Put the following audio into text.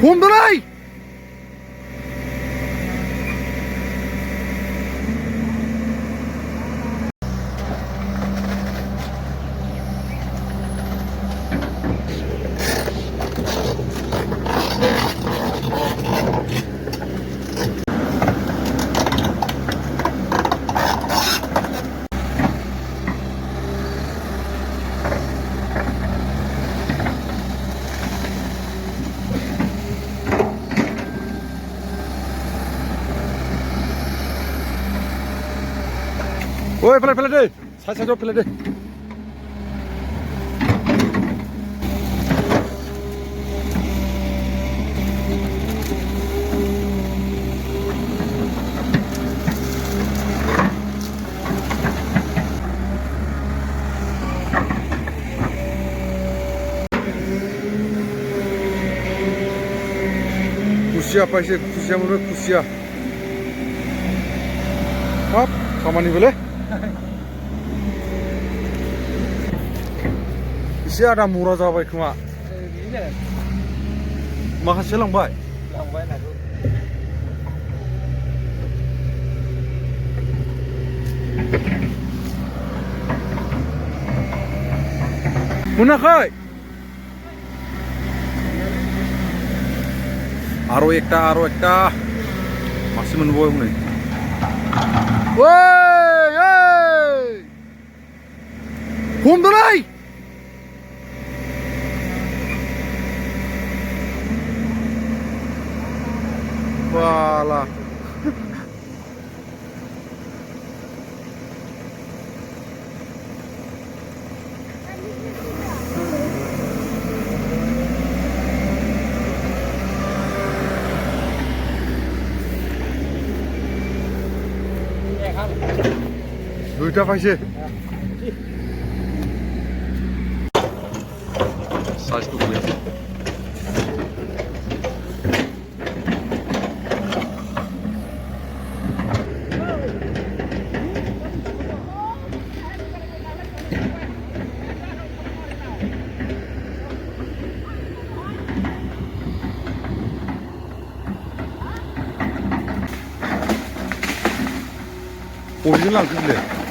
हमदोलै Oi, pelai deh. Saya jawab pelai deh. Kusia paise, kusia menurut kusia. Hap, kamani boleh? एसे आदा मुरा जाबाय खोमा माखासे लांबाय नाखौ मोनाखै आरो एकटा मासे मोनबावबाय हनै ओइ हमदोलै Wala. Duita paise. Saç dokuyor. 어디서 나왔길래?